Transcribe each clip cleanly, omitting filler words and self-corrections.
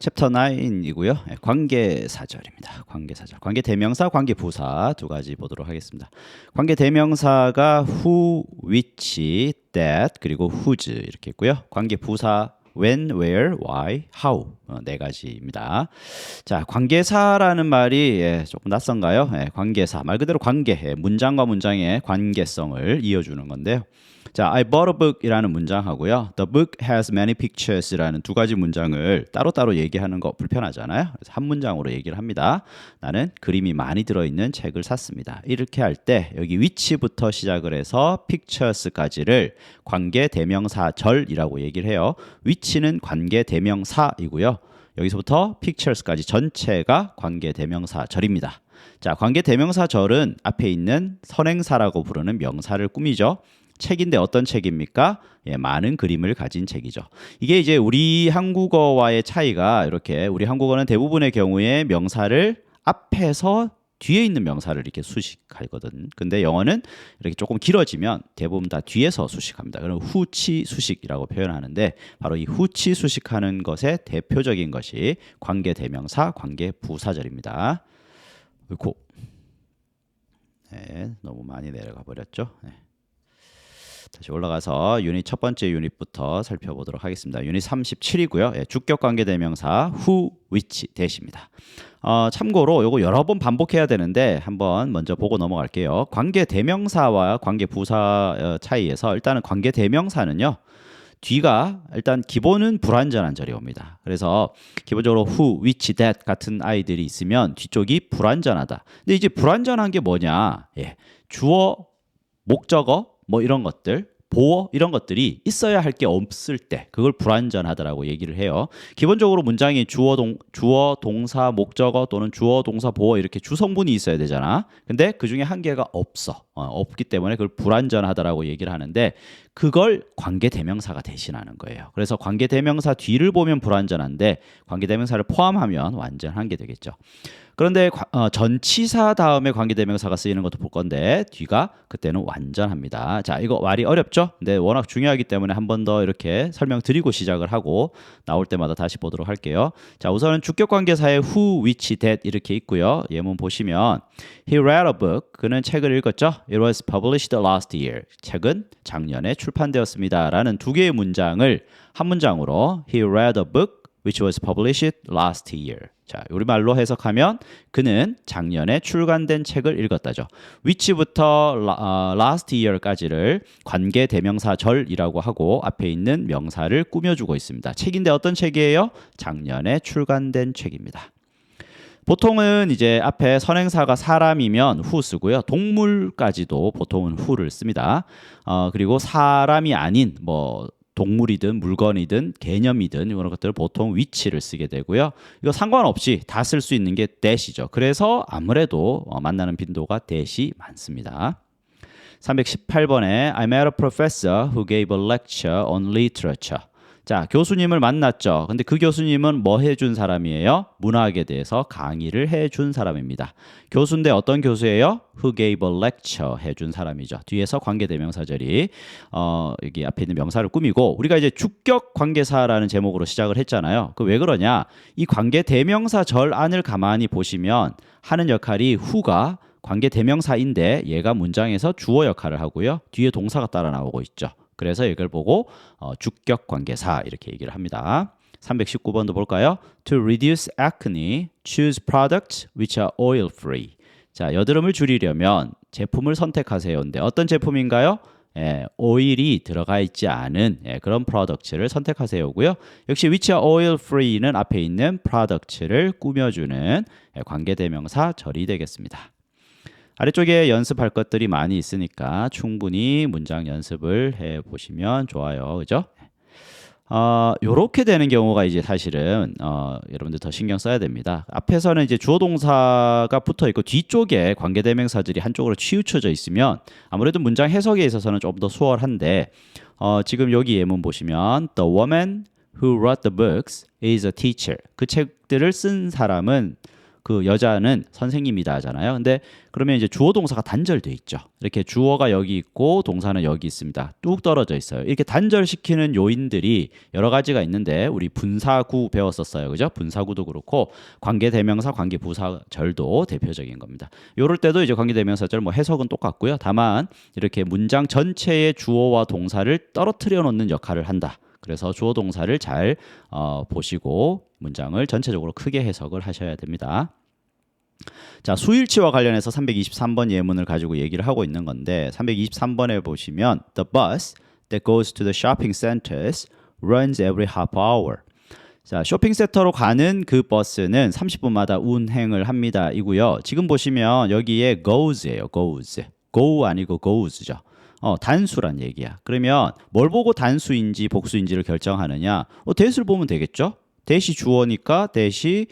챕터 9이고요. 관계사절입니다. 관계사절. 관계대명사, 관계부사 두 가지 보도록 하겠습니다. 관계대명사가 who, which, that, 그리고 whose 이렇게 있고요. 관계부사 when, where, why, how 네 가지입니다. 자, 관계사라는 말이 조금 낯선가요? 관계사 말 그대로 관계, 문장과 문장의 관계성을 이어주는 건데요. 자, I bought a book이라는 문장하고요. The book has many pictures라는 두 가지 문장을 따로따로 얘기하는 거 불편하잖아요. 그래서 한 문장으로 얘기를 합니다. 나는 그림이 많이 들어있는 책을 샀습니다. 이렇게 할 때 여기 which부터 시작을 해서 pictures까지를 관계대명사절이라고 얘기를 해요. which는 관계대명사이고요. 여기서부터 pictures까지 전체가 관계대명사절입니다. 자, 관계대명사절은 앞에 있는 선행사라고 부르는 명사를 꾸미죠. 책인데 어떤 책입니까? 많은 그림을 가진 책이죠. 이게 이제 우리 한국어와의 차이가 이렇게 우리 한국어는 대부분의 경우에 명사를 앞에서 뒤에 있는 명사를 이렇게 수식하거든. 근데 영어는 이렇게 조금 길어지면 대부분 다 뒤에서 수식합니다. 그럼 후치 수식이라고 표현하는데 바로 이 후치 수식하는 것의 대표적인 것이 관계대명사, 관계부사절입니다. 고. 네, 너무 많이 내려가 버렸죠. 네. 다시 올라가서 유닛 첫 번째 유닛부터 살펴보도록 하겠습니다. 유닛 37이고요. 주격 관계대명사 who, which, that입니다. 참고로 이거 여러 번 반복해야 되는데 한번 먼저 보고 넘어갈게요. 관계대명사와 관계부사 차이에서 일단은 관계대명사는요. 뒤가 일단 기본은 불완전한 절이 옵니다. 그래서 기본적으로 who, which, that 같은 아이들이 있으면 뒤쪽이 불완전하다. 근데 이제 불완전한 게 뭐냐? 주어, 목적어 뭐 이런 것들, 보어 이런 것들이 있어야 할 게 없을 때 그걸 불완전하다라고 얘기를 해요. 기본적으로 문장이 주어, 동사, 목적어 또는 주어, 동사, 보어 이렇게 주성분이 있어야 되잖아. 근데 그 중에 한 개가 없어. 없기 때문에 그걸 불완전하다라고 얘기를 하는데 그걸 관계대명사가 대신하는 거예요. 그래서 관계대명사 뒤를 보면 불완전한데 관계대명사를 포함하면 완전한 게 되겠죠. 그런데 전치사 다음에 관계대명사가 쓰이는 것도 볼 건데 뒤가 그때는 완전합니다. 자, 이거 말이 어렵죠? 근데 워낙 중요하기 때문에 한 번 더 이렇게 설명드리고 시작을 하고 나올 때마다 다시 보도록 할게요. 자, 우선은 주격관계사의 who, which, that 이렇게 있고요. 예문 보시면 He read a book. 그는 책을 읽었죠. It was published last year. 책은 작년에 출판되었습니다. 라는 두 개의 문장을 한 문장으로 He read a book which was published last year. 자, 우리말로 해석하면 그는 작년에 출간된 책을 읽었다죠. which부터 last year까지를 관계대명사절이라고 하고 앞에 있는 명사를 꾸며주고 있습니다. 책인데 어떤 책이에요? 작년에 출간된 책입니다. 보통은 이제 앞에 선행사가 사람이면 who 쓰고요. 동물까지도 보통은 who를 씁니다. 그리고 사람이 아닌 뭐 동물이든 물건이든 개념이든 이런 것들을 보통 which를 쓰게 되고요. 이거 상관없이 다 쓸 수 있는 게 that이죠. 그래서 아무래도 만나는 빈도가 that이 많습니다. 318번에 I met a professor who gave a lecture on literature. 자, 교수님을 만났죠. 근데 그 교수님은 뭐 해준 사람이에요? 문학에 대해서 강의를 해준 사람입니다. 교수인데 어떤 교수예요? Who gave a lecture 해준 사람이죠. 뒤에서 관계대명사절이 여기 앞에 있는 명사를 꾸미고 우리가 이제 주격 관계사라는 제목으로 시작을 했잖아요. 그 왜 그러냐? 이 관계대명사절 안을 가만히 보시면 하는 역할이 who가 관계대명사인데 얘가 문장에서 주어 역할을 하고요. 뒤에 동사가 따라 나오고 있죠. 그래서 이걸 보고 주격 관계사 이렇게 얘기를 합니다. 319번도 볼까요? To reduce acne, choose products which are oil free. 자, 여드름을 줄이려면 제품을 선택하세요인데 어떤 제품인가요? 오일이 들어가 있지 않은 그런 프로덕트를 선택하세요고요. 역시 which are oil free는 앞에 있는 프로덕트를 꾸며주는 관계대명사 절이 되겠습니다. 아래쪽에 연습할 것들이 많이 있으니까 충분히 문장 연습을 해 보시면 좋아요. 그죠? 요렇게 되는 경우가 이제 사실은 여러분들 더 신경 써야 됩니다. 앞에서는 이제 주어 동사가 붙어 있고 뒤쪽에 관계대명사들이 한쪽으로 치우쳐져 있으면 아무래도 문장 해석에 있어서는 좀 더 수월한데 지금 여기 예문 보시면 The woman who wrote the books is a teacher. 그 책들을 쓴 사람은 그 여자는 선생님이다 하잖아요. 근데 그러면 이제 주어 동사가 단절돼 있죠. 이렇게 주어가 여기 있고 동사는 여기 있습니다. 뚝 떨어져 있어요. 이렇게 단절시키는 요인들이 여러 가지가 있는데 우리 분사구 배웠었어요. 그죠? 분사구도 그렇고 관계대명사, 관계부사절도 대표적인 겁니다. 요럴 때도 이제 관계대명사절 뭐 해석은 똑같고요. 다만 이렇게 문장 전체의 주어와 동사를 떨어뜨려 놓는 역할을 한다. 그래서 주어 동사를 잘 보시고 문장을 전체적으로 크게 해석을 하셔야 됩니다. 자, 수일치와 관련해서 323번 예문을 가지고 얘기를 하고 있는 건데 323번에 보시면 The bus that goes to the shopping centers runs every half hour. 자, 쇼핑센터로 가는 그 버스는 30분마다 운행을 합니다. 이고요. 지금 보시면 여기에 goes예요. goes. go 아니고 goes죠. 단수란 얘기야. 그러면 뭘 보고 단수인지 복수인지를 결정하느냐? that을 보면 되겠죠? that이 주어니까 that이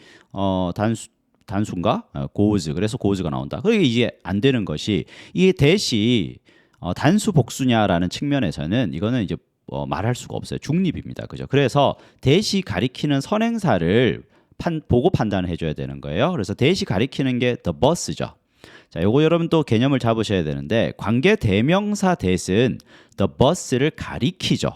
단수인가? goes. 그래서 goes가 나온다. 그러니까 이게 안 되는 것이 이 that이 단수 복수냐라는 측면에서는 이거는 이제 말할 수가 없어요. 중립입니다. 그죠? 그래서 that이 가리키는 선행사를 보고 판단을 해줘야 되는 거예요. 그래서 that이 가리키는 게 the bus죠. 자, 요거 여러분 또 개념을 잡으셔야 되는데 관계 대명사 that은 the bus를 가리키죠.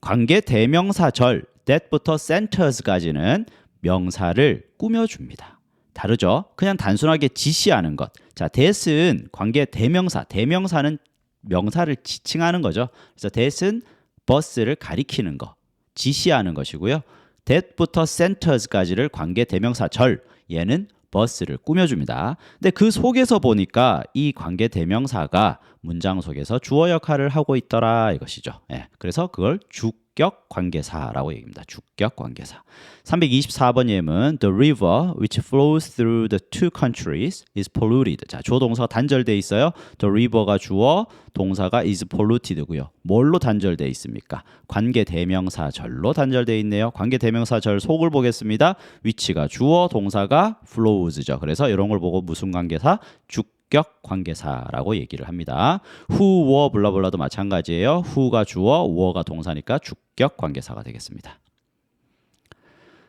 관계 대명사절 that부터 centers까지는 명사를 꾸며줍니다. 다르죠? 그냥 단순하게 지시하는 것. 자, that은 관계 대명사, 대명사는 명사를 지칭하는 거죠. 그래서 that은 bus를 가리키는 거, 지시하는 것이고요. that부터 centers까지를 관계 대명사절, 얘는 버스를 꾸며줍니다. 근데 그 속에서 보니까 이 관계 대명사가 문장 속에서 주어 역할을 하고 있더라 이것이죠. 예, 그래서 그걸 주격 관계사라고 얘기합니다. 주격 관계사. 324번 예문 The river which flows through the two countries is polluted. 자, 주어 동사가 단절돼 있어요. The river가 주어, 동사가 is polluted고요. 뭘로 단절돼 있습니까? 관계 대명사절로 단절돼 있네요. 관계 대명사절 속을 보겠습니다. which가 주어, 동사가 flows죠. 그래서 이런 걸 보고 무슨 관계사? 주격 관계사라고 얘기를 합니다. who, were, 블라블라도 마찬가지예요. who가 주어, were가 동사니까 주격 관계사가 되겠습니다.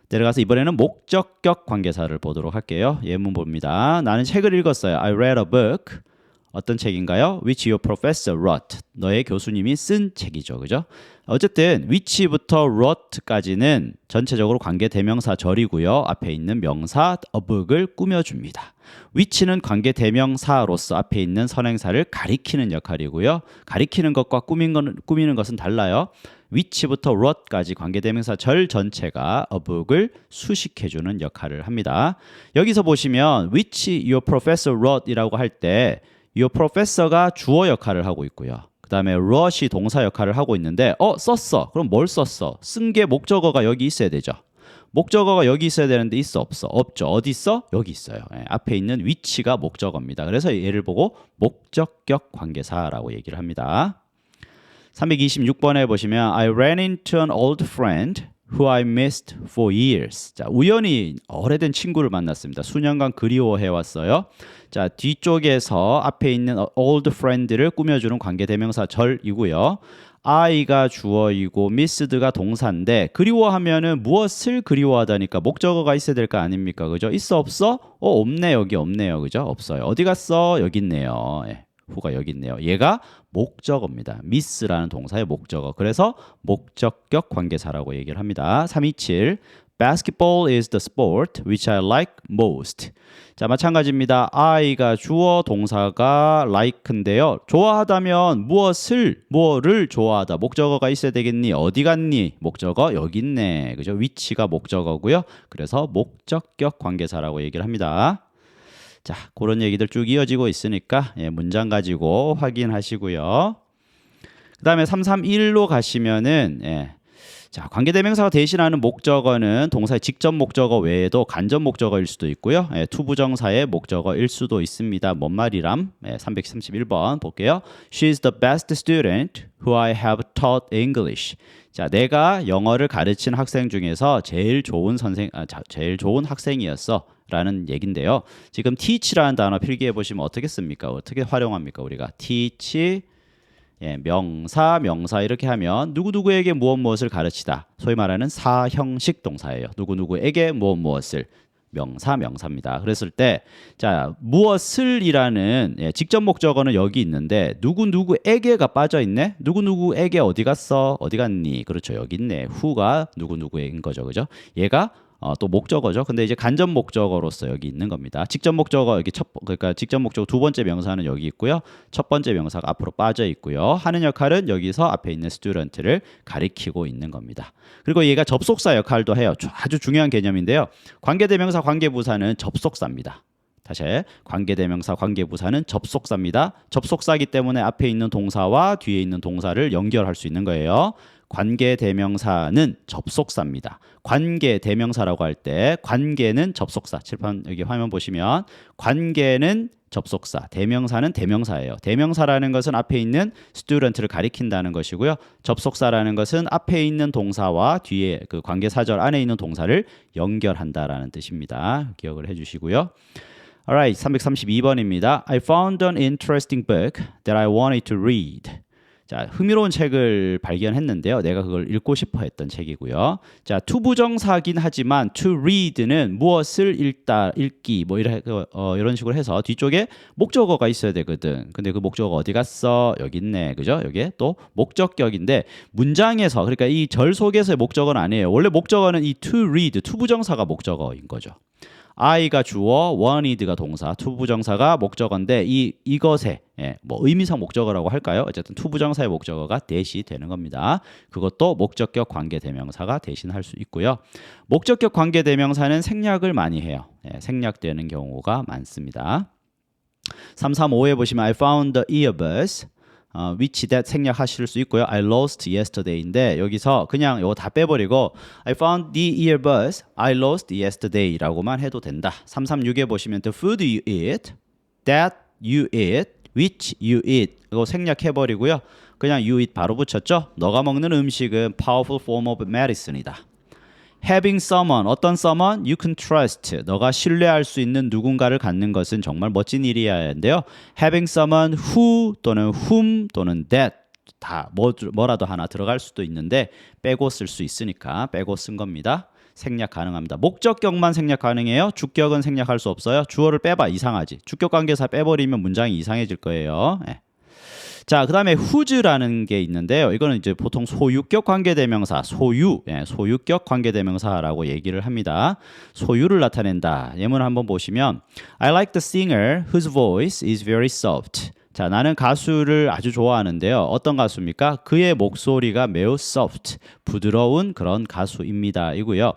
내려가서 이번에는 목적격 관계사를 보도록 할게요. 예문 봅니다. 나는 책을 읽었어요. I read a book. 어떤 책인가요? Which your professor wrote. 너의 교수님이 쓴 책이죠. 그죠? 어쨌든 which부터 wrote까지는 전체적으로 관계 대명사 절이고요. 앞에 있는 명사 a book을 꾸며줍니다. which는 관계 대명사로서 앞에 있는 선행사를 가리키는 역할이고요. 가리키는 것과 꾸미는 것은 달라요. which부터 wrote까지 관계대명사 절 전체가 a book을 수식해주는 역할을 합니다. 여기서 보시면 which your professor wrote 이라고 할 때 your professor가 주어 역할을 하고 있고요. 그 다음에 wrote이 동사 역할을 하고 있는데 썼어. 그럼 뭘 썼어? 쓴 게 목적어가 여기 있어야 되죠. 목적어가 여기 있어야 되는데 있어 없어? 없죠. 어디 있어? 여기 있어요. 앞에 있는 which가 목적어입니다. 그래서 얘를 보고 목적격 관계사라고 얘기를 합니다. 326번에 보시면 I ran into an old friend who I missed for years. 자, 우연히 오래된 친구를 만났습니다. 수년간 그리워해왔어요. 자, 뒤쪽에서 앞에 있는 old friend를 꾸며주는 관계대명사 절이고요. I가 주어이고 missed가 동사인데 그리워하면은 무엇을 그리워하다니까 목적어가 있어야 될 거 아닙니까? 그죠? 있어 없어? 없네. 여기 없네요. 그죠? 없어요. 어디 갔어? 여기 있네요. 후가 여기 있네요. 얘가 목적어입니다. miss라는 동사의 목적어. 그래서 목적격 관계사라고 얘기를 합니다. 327 Basketball is the sport which I like most. 자, 마찬가지입니다. I가 주어, 동사가 like인데요. 좋아하다면 뭐를 좋아하다. 목적어가 있어야 되겠니? 어디 갔니? 목적어 여기 있네. 그죠? which가 목적어고요. 그래서 목적격 관계사라고 얘기를 합니다. 자, 그런 얘기들 쭉 이어지고 있으니까 문장 가지고 확인하시고요. 그 다음에 331로 가시면은 자, 관계대명사가 대신하는 목적어는 동사의 직접 목적어 외에도 간접 목적어일 수도 있고요. 투부정사의 목적어일 수도 있습니다. 뭔 말이람? 331번 볼게요. She is the best student who I have taught English. 자, 내가 영어를 가르친 학생 중에서 제일 좋은 학생이었어. 라는 얘긴데요. 지금 teach라는 단어 필기해 보시면 어떻게 씁니까? 어떻게 활용합니까? 우리가 teach 명사 이렇게 하면 누구누구에게 무엇을 가르치다. 소위 말하는 사형식 동사예요. 누구누구에게 무엇을 명사입니다. 그랬을 때, 자, 무엇을이라는 직접 목적어는 여기 있는데 누구누구에게가 빠져 있네. 누구누구에게 어디 갔어? 어디 갔니? 그렇죠. 여기 있네. who가 누구누구인 거죠. 그죠? 얘가 또 목적어죠. 근데 이제 간접 목적어로서 여기 있는 겁니다. 직접 목적어 여기 그러니까 직접 목적어 두 번째 명사는 여기 있고요. 첫 번째 명사가 앞으로 빠져 있고요. 하는 역할은 여기서 앞에 있는 student를 가리키고 있는 겁니다. 그리고 얘가 접속사 역할도 해요. 아주 중요한 개념인데요. 관계대명사, 관계부사는 접속사입니다. 다시 관계대명사, 관계부사는 접속사입니다. 접속사이기 때문에 앞에 있는 동사와 뒤에 있는 동사를 연결할 수 있는 거예요. 관계대명사는 접속사입니다. 관계대명사라고 할 때 관계는 접속사. 칠판 여기 화면 보시면 관계는 접속사, 대명사는 대명사예요. 대명사라는 것은 앞에 있는 student를 가리킨다는 것이고요. 접속사라는 것은 앞에 있는 동사와 뒤에 그 관계사절 안에 있는 동사를 연결한다라는 뜻입니다. 기억을 해주시고요. Alright, 332번입니다. I found an interesting book that I wanted to read. 자, 흥미로운 책을 발견했는데요. 내가 그걸 읽고 싶어 했던 책이고요. 자, 투부정사긴 하지만 to read는 무엇을 읽기 뭐 이런 식으로 해서 뒤쪽에 목적어가 있어야 되거든. 근데 그 목적어가 어디 갔어? 여기 있네. 그죠? 여기에 또 목적격인데 문장에서 그러니까 이 절 속에서의 목적어는 아니에요. 원래 목적어는 이 to read, 투부정사가 목적어인 거죠. I가 주어, wanted가 동사, 투부정사가 목적어인데 이것에 뭐 의미상 목적어라고 할까요? 어쨌든 투부정사의 목적어가 대시 되는 겁니다. 그것도 목적격 관계대명사가 대신할 수 있고요. 목적격 관계대명사는 생략을 많이 해요. 생략되는 경우가 많습니다. 335에 보시면 I found the earbuds which that 생략하실 수 있고요. I lost yesterday인데 여기서 그냥 이거 다 빼버리고 I found the earbuds I lost yesterday라고만 해도 된다. 336에 보시면 the food you eat, that you eat, which you eat 이거 생략해버리고요. 그냥 you eat 바로 붙였죠. 너가 먹는 음식은 powerful form of medicine이다. Having someone, 어떤 someone you can trust, 너가 신뢰할 수 있는 누군가를 갖는 것은 정말 멋진 일이어야 하는데요. Having someone who 또는 whom 또는 that 다 뭐라도 하나 들어갈 수도 있는데 빼고 쓸 수 있으니까 빼고 쓴 겁니다. 생략 가능합니다. 목적격만 생략 가능해요. 주격은 생략할 수 없어요. 주어를 빼봐 이상하지. 주격 관계사 빼버리면 문장이 이상해질 거예요. 자, 그 다음에 whose라는 게 있는데요. 이거는 이제 보통 소유격 관계대명사, 소유격 관계대명사라고 얘기를 합니다. 소유를 나타낸다. 예문 한번 보시면 I like the singer whose voice is very soft. 자, 나는 가수를 아주 좋아하는데요. 어떤 가수입니까? 그의 목소리가 매우 soft, 부드러운 그런 가수입니다. 이고요.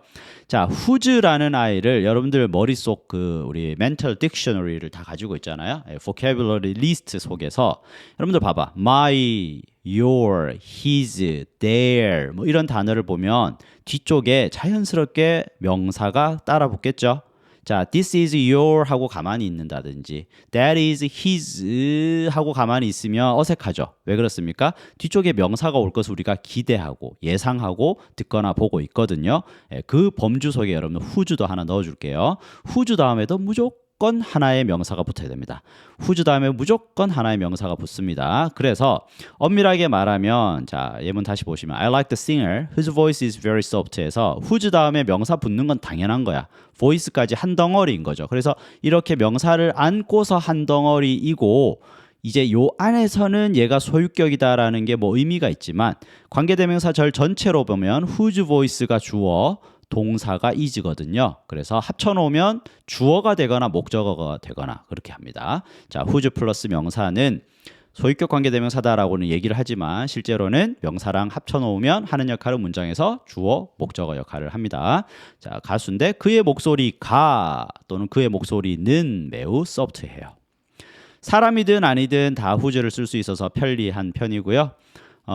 자, whose라는 아이를 여러분들 머릿속 그 우리 mental dictionary를 다 가지고 있잖아요. vocabulary list 속에서 여러분들 봐봐. my, your, his, their 뭐 이런 단어를 보면 뒤쪽에 자연스럽게 명사가 따라 붙겠죠. 자, this is your 하고 가만히 있는다든지 that is his 하고 가만히 있으면 어색하죠. 왜 그렇습니까? 뒤쪽에 명사가 올 것을 우리가 기대하고 예상하고 듣거나 보고 있거든요. 그 범주 속에 여러분 whose도 하나 넣어줄게요. whose 다음에도 무조건 하나의 명사가 붙어야 됩니다. whose 다음에 무조건 하나의 명사가 붙습니다. 그래서 엄밀하게 말하면 자, 예문 다시 보시면 I like the singer whose voice is very soft 해서 whose 다음에 명사 붙는 건 당연한 거야. voice까지 한 덩어리인 거죠. 그래서 이렇게 명사를 안고서 한 덩어리이고 이제 요 안에서는 얘가 소유격이다라는 게 뭐 의미가 있지만 관계대명사 절 전체로 보면 whose voice가 주어 동사가 is거든요. 그래서 합쳐놓으면 주어가 되거나 목적어가 되거나 그렇게 합니다. 자, whose 플러스 명사는 소유격 관계대명사다라고는 얘기를 하지만 실제로는 명사랑 합쳐놓으면 하는 역할은 문장에서 주어, 목적어 역할을 합니다. 자, 가수인데 그의 목소리가 또는 그의 목소리는 매우 소프트해요. 사람이든 아니든 다 whose를 쓸 수 있어서 편리한 편이고요.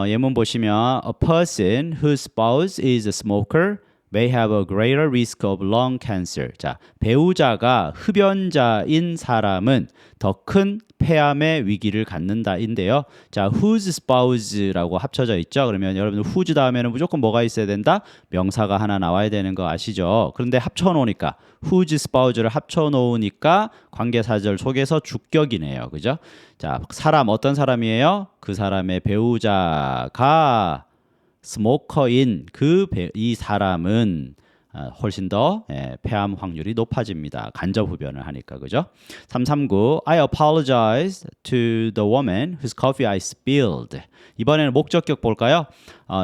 예문 보시면 A person whose spouse is a smoker may have a greater risk of lung cancer. 자, 배우자가 흡연자인 사람은 더 큰 폐암의 위기를 갖는다인데요. 자, whose spouse라고 합쳐져 있죠. 그러면 여러분들 whose 다음에는 무조건 뭐가 있어야 된다? 명사가 하나 나와야 되는 거 아시죠? 그런데 합쳐놓으니까 whose spouse를 합쳐놓으니까 관계사절 속에서 주격이네요. 그죠? 자, 사람 어떤 사람이에요? 그 사람의 배우자가 스모커인 이 사람은 훨씬 더 폐암 확률이 높아집니다. 간접 흡연을 하니까 그죠? 339 I apologize to the woman whose coffee I spilled. 이번에는 목적격 볼까요?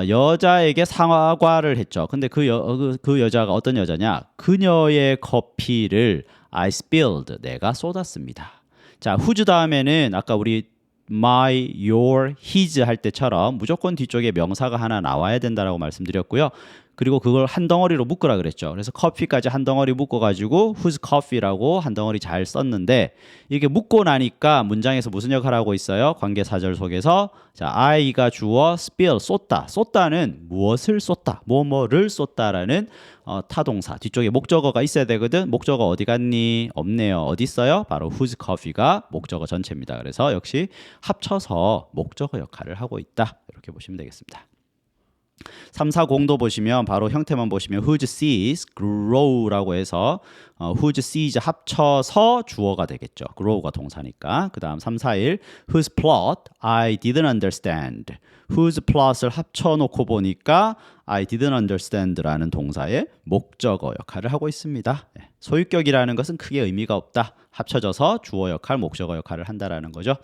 여자에게 사과를 했죠. 근데 그 여자가 어떤 여자냐? 그녀의 커피를 I spilled. 내가 쏟았습니다. 자, whose 다음에는 아까 우리 my, your, his 할 때처럼 무조건 뒤쪽에 명사가 하나 나와야 된다라고 말씀드렸고요. 그리고 그걸 한 덩어리로 묶으라 그랬죠. 그래서 커피까지 한 덩어리 묶어가지고 whose coffee라고 한 덩어리 잘 썼는데 이렇게 묶고 나니까 문장에서 무슨 역할을 하고 있어요? 관계사절 속에서 자, I가 주어 spill, 쏟다. 쏟다는 무엇을 쏟다, 뭐뭐를 쏟다라는 타동사. 뒤쪽에 목적어가 있어야 되거든. 목적어 어디 갔니? 없네요. 어디 있어요? 바로 whose coffee가 목적어 전체입니다. 그래서 역시 합쳐서 목적어 역할을 하고 있다. 이렇게 보시면 되겠습니다. 340도 보시면 바로 형태만 보시면 whose seeds grow라고 해서 whose seeds 합쳐서 주어가 되겠죠. grow가 동사니까. 그 다음 341 whose plot I didn't understand. whose plot을 합쳐놓고 보니까 I didn't understand라는 동사의 목적어 역할을 하고 있습니다. 소유격이라는 것은 크게 의미가 없다. 합쳐져서 주어 역할, 목적어 역할을 한다라는 거죠.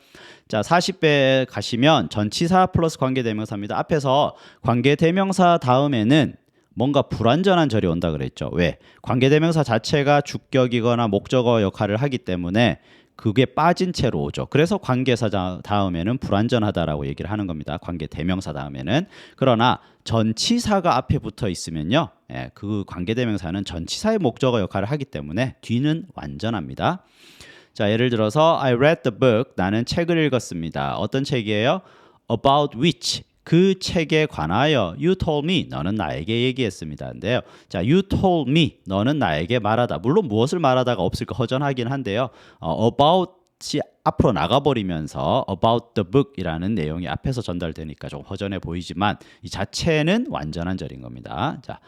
자, 40배 가시면 전치사 플러스 관계대명사입니다. 앞에서 관계대명사 다음에는 뭔가 불완전한 절이 온다 그랬죠. 왜? 관계대명사 자체가 주격이거나 목적어 역할을 하기 때문에 그게 빠진 채로 오죠. 그래서 관계사 다음에는 불완전하다라고 얘기를 하는 겁니다. 관계대명사 다음에는. 그러나 전치사가 앞에 붙어 있으면요. 그 관계대명사는 전치사의 목적어 역할을 하기 때문에 뒤는 완전합니다. 자, 예를 들어서 I read the book. 나는 책을 읽었습니다. 어떤 책이에요? About which. 그 책에 관하여 you told me. 너는 나에게 얘기했습니다. 인데요. 자, you told me. 너는 나에게 말하다. 물론 무엇을 말하다가 없을까 허전하긴 한데요. about이 앞으로 나가버리면서 about the book이라는 내용이 앞에서 전달되니까 좀 허전해 보이지만 이 자체는 완전한 절인 겁니다. 자,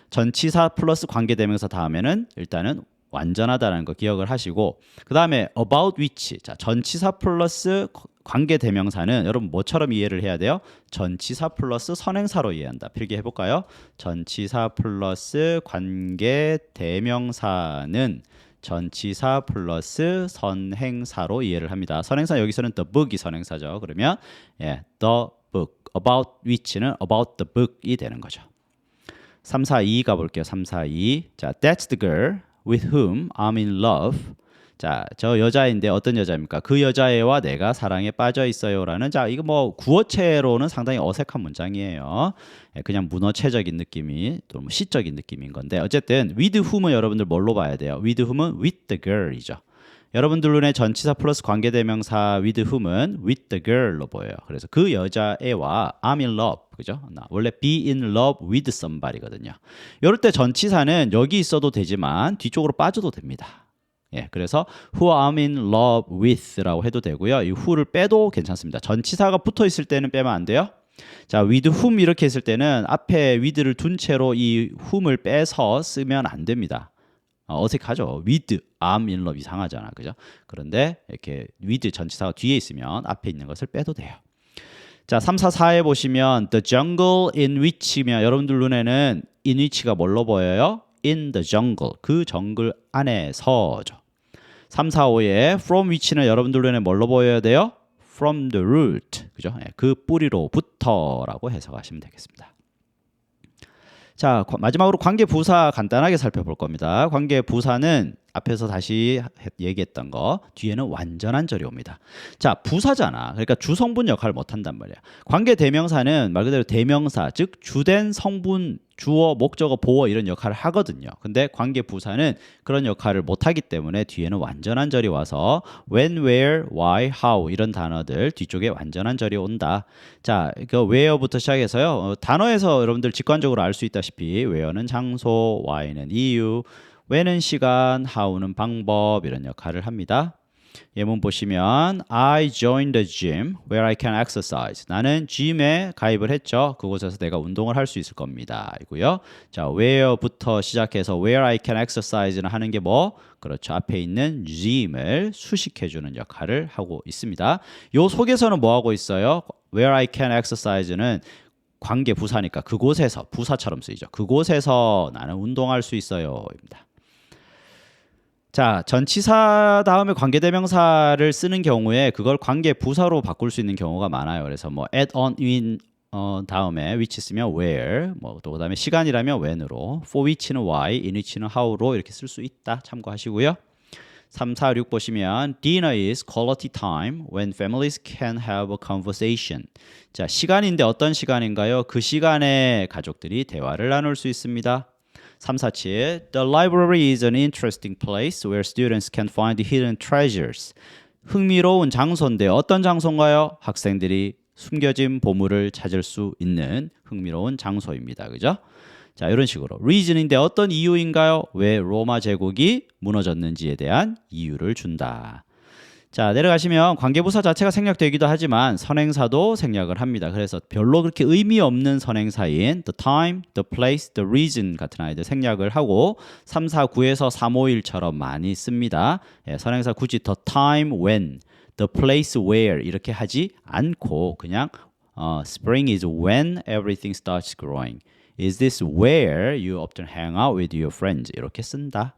전치사 플러스 관계대명사 다음에는 일단은 완전하다는 거 기억을 하시고 그 다음에 about which. 자, 전치사 플러스 관계대명사는 여러분 뭐처럼 이해를 해야 돼요? 전치사 플러스 선행사로 이해한다. 필기해 볼까요? 전치사 플러스 관계대명사는 전치사 플러스 선행사로 이해를 합니다. 선행사 여기서는 the book이 선행사죠. 그러면 the book, about which는 about the book이 되는 거죠. 342 가볼게요. 342. 자, that's the girl with whom I'm in love. 자, 저 여자인데 어떤 여자입니까? 그 여자애와 내가 사랑에 빠져 있어요라는 자, 이거 뭐 구어체로는 상당히 어색한 문장이에요. 그냥 문어체적인 느낌이 또 뭐 시적인 느낌인 건데 어쨌든 with whom은 여러분들 뭘로 봐야 돼요? with whom은 with the girl이죠. 여러분들 눈에 전치사 플러스 관계대명사 with whom은 with the girl로 보여요. 그래서 그 여자애와 I'm in love. 그죠? 원래 be in love with somebody거든요. 이럴 때 전치사는 여기 있어도 되지만 뒤쪽으로 빠져도 됩니다. 예, 그래서 who I'm in love with라고 해도 되고요. 이 who를 빼도 괜찮습니다. 전치사가 붙어 있을 때는 빼면 안 돼요. 자, with whom 이렇게 했을 때는 앞에 with를 둔 채로 이 whom을 빼서 쓰면 안 됩니다. 어색하죠. with I'm in love 이상하잖아, 그죠? 그런데 이렇게 with 전치사가 뒤에 있으면 앞에 있는 것을 빼도 돼요. 자, 344에 보시면 the jungle in which면 여러분들 눈에는 in which가 뭘로 보여요? in the jungle. 그 정글 안에서죠. 345에 from which는 여러분들 눈에 뭘로 보여야 돼요? from the root. 그죠? 그 뿌리로부터라고 해석하시면 되겠습니다. 자, 마지막으로 관계 부사 간단하게 살펴볼 겁니다. 관계 부사는 앞에서 다시 얘기했던 거 뒤에는 완전한 절이 옵니다. 자, 부사잖아. 그러니까 주성분 역할을 못한단 말이야. 관계 대명사는 말 그대로 대명사, 즉 주된 성분, 주어, 목적어, 보어 이런 역할을 하거든요. 근데 관계 부사는 그런 역할을 못하기 때문에 뒤에는 완전한 절이 와서 when, where, why, how 이런 단어들 뒤쪽에 완전한 절이 온다. 자, 그 where부터 시작해서요. 단어에서 여러분들 직관적으로 알 수 있다시피 where는 장소, why는 이유, when은 시간, how는 방법 이런 역할을 합니다. 예문 보시면 I joined the gym where I can exercise. 나는 gym에 가입을 했죠. 그곳에서 내가 운동을 할 수 있을 겁니다. 이고요. 자, where부터 시작해서 where I can exercise는 하는 게 뭐? 그렇죠. 앞에 있는 gym을 수식해주는 역할을 하고 있습니다. 요 속에서는 뭐 하고 있어요? where I can exercise는 관계 부사니까 그곳에서 부사처럼 쓰이죠. 그곳에서 나는 운동할 수 있어요입니다. 자, 전치사 다음에 관계대명사를 쓰는 경우에 그걸 관계 부사로 바꿀 수 있는 경우가 많아요. 그래서 뭐 at, on, in 다음에 which 쓰면 where, 뭐 또 그다음에 시간이라면 when으로, for which는 why, in which는 how로 이렇게 쓸 수 있다. 참고하시고요. 3, 4, 6 보시면 dinner is quality time when families can have a conversation. 자, 시간인데 어떤 시간인가요? 그 시간에 가족들이 대화를 나눌 수 있습니다. 3, 4, 7 The library is an interesting place where students can find hidden treasures. 흥미로운 장소인데 어떤 장소인가요? 학생들이 숨겨진 보물을 찾을 수 있는 흥미로운 장소입니다. 그죠? 자, 이런 식으로 reason인데 어떤 이유인가요? 왜 로마 제국이 무너졌는지에 대한 이유를 준다. 자, 내려가시면 관계부사 자체가 생략되기도 하지만 선행사도 생략을 합니다. 그래서 별로 그렇게 의미 없는 선행사인 the time, the place, the reason 같은 아이들 생략을 하고 3, 4, 9에서 3, 5, 1처럼 많이 씁니다. 예, 선행사 굳이 the time when, the place where 이렇게 하지 않고 그냥 spring is when everything starts growing. Is this where you often hang out with your friends? 이렇게 쓴다.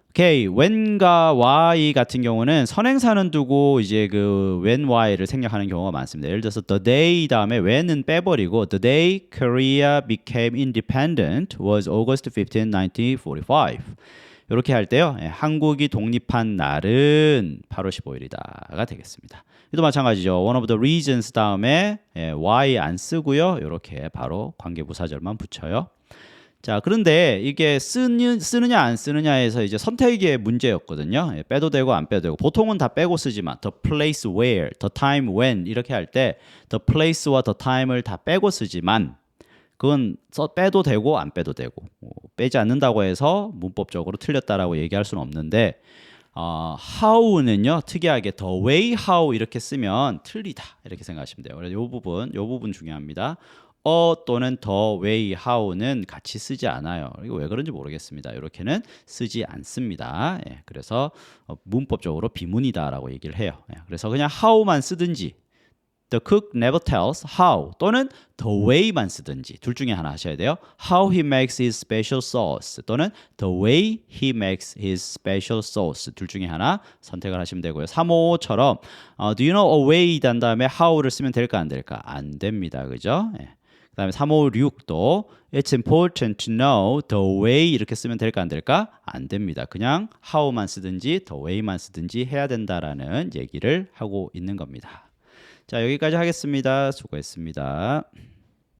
오케이, when과 why 같은 경우는 선행사는 두고 이제 그 when, why를 생략하는 경우가 많습니다. 예를 들어서 the day 다음에 when은 빼버리고 the day Korea became independent was August 15, 1945. 이렇게 할 때요, 한국이 독립한 날은 8월 15일이다가 되겠습니다. 이도 마찬가지죠. One of the reasons 다음에 why 안 쓰고요. 이렇게 바로 관계부사절만 붙여요. 자, 그런데 이게 쓰느냐 안 쓰느냐에서 이제 선택의 문제였거든요. 빼도 되고 안 빼도 되고 보통은 다 빼고 쓰지만 the place where, the time when 이렇게 할 때 the place와 the time을 다 빼고 쓰지만 그건 빼도 되고 안 빼도 되고 빼지 않는다고 해서 문법적으로 틀렸다라고 얘기할 수는 없는데 how는요 특이하게 the way how 이렇게 쓰면 틀리다 이렇게 생각하시면 돼요. 그래서 이 부분 중요합니다. 또는 the way how는 같이 쓰지 않아요. 이거 왜 그런지 모르겠습니다. 이렇게는 쓰지 않습니다. 예, 그래서 문법적으로 비문이다라고 얘기를 해요. 예, 그래서 그냥 how만 쓰든지 The cook never tells how 또는 the way만 쓰든지 둘 중에 하나 하셔야 돼요. How he makes his special sauce 또는 the way he makes his special sauce 둘 중에 하나 선택을 하시면 되고요. 355처럼 do you know a way 단 다음에 how를 쓰면 될까 안 될까? 안 됩니다. 그죠? 예. 그 다음에 356도 It's important to know the way 이렇게 쓰면 될까 안 될까? 안 됩니다. 그냥 how만 쓰든지 the way만 쓰든지 해야 된다라는 얘기를 하고 있는 겁니다. 자, 여기까지 하겠습니다. 수고했습니다.